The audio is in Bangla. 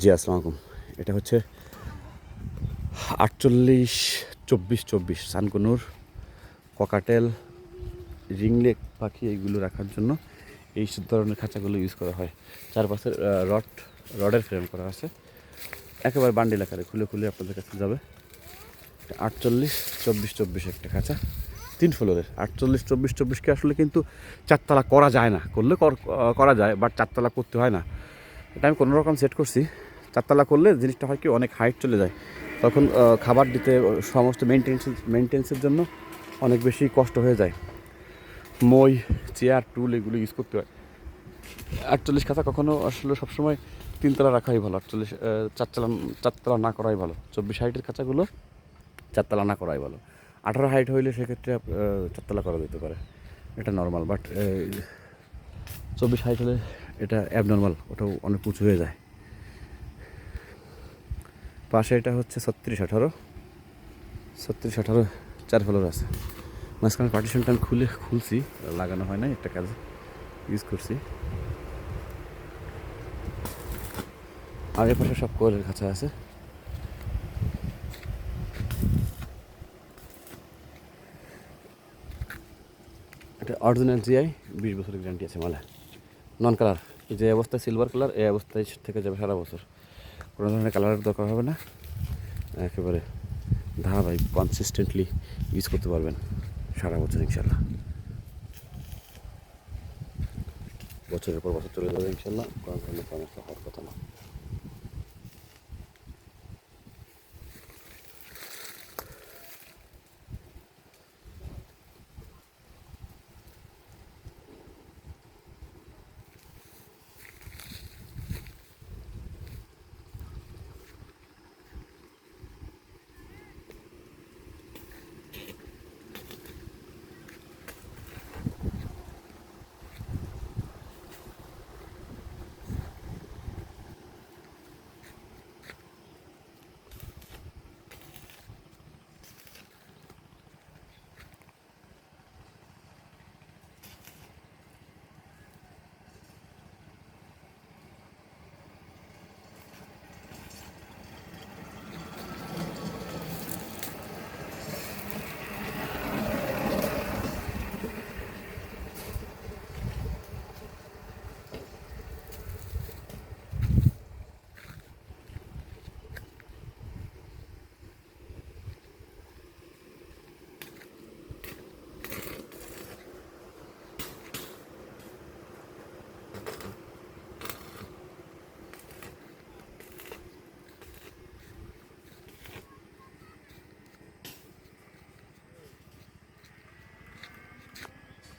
জি আসসালামু আলাইকুম। এটা হচ্ছে 48-24-24 সানকুনুর ককাটেল রিংলেক পাখি এইগুলো রাখার জন্য এই ধরনের খাঁচাগুলো ইউজ করা হয়। চারপাশে রডের ফ্রেম করা আছে, একেবারে বান্ডিল আকারে খুলে খুলে আপনাদের কাছে যাবে। 48-24-24 একটা খাঁচা, 3 ফ্লোরের। 48-24-24কে আসলে কিন্তু চারতলা করা যায় না, করলে করা যায়, বাট চারতলা করতে হয় না। এটা আমি কোনো রকম সেট করছি। চারতলা করলে জিনিসটা হয় কি, অনেক হাইট চলে যায়, তখন খাবার দিতে সমস্ত মেনটেন্সের জন্য অনেক বেশি কষ্ট হয়ে যায়। মই, চেয়ার, টুল এগুলো ইউজ করতে হয়। 48 খাঁচা কখনো আসলে সবসময় 3তলা রাখাই ভালো, চারতলা না করাই ভালো। 24 হাইটের খাঁচাগুলো চারতলা না করাই ভালো। 18 হাইট হইলে সেক্ষেত্রে চারতলা করা যেতে পারে, এটা নর্মাল। বাট 24 হাইট হলে এটা অ্যাবনর্মাল, ওটাও অনেক উঁচু হয়ে যায়। পাশে এটা হচ্ছে 36-18 4 ফ্লোর আছে। মাঝখানে পার্টিশনটা আমি খুলছি, লাগানো হয় না, একটা কাজ ইউজ করছি। আগের পাশে সব কোয়েলের খাঁচা আছে। এটা অরিজিনাল জিআই, 20 বছরের গ্যারান্টি আছে মালা। নন কালার, যে অবস্থায় সিলভার কালার এই অবস্থায় থেকে যাবে সারা বছর, কোনো ধরনের কালারের দরকার হবে না। একেবারে ধারাবাহিক কনসিস্টেন্টলি ইউজ করতে পারবেন সারা বছর ইনশাল্লাহ। বছরের পর বছর চলে যাবে ইনশাল্লাহ, কোনো ধরনের সমস্যা হওয়ার কথা।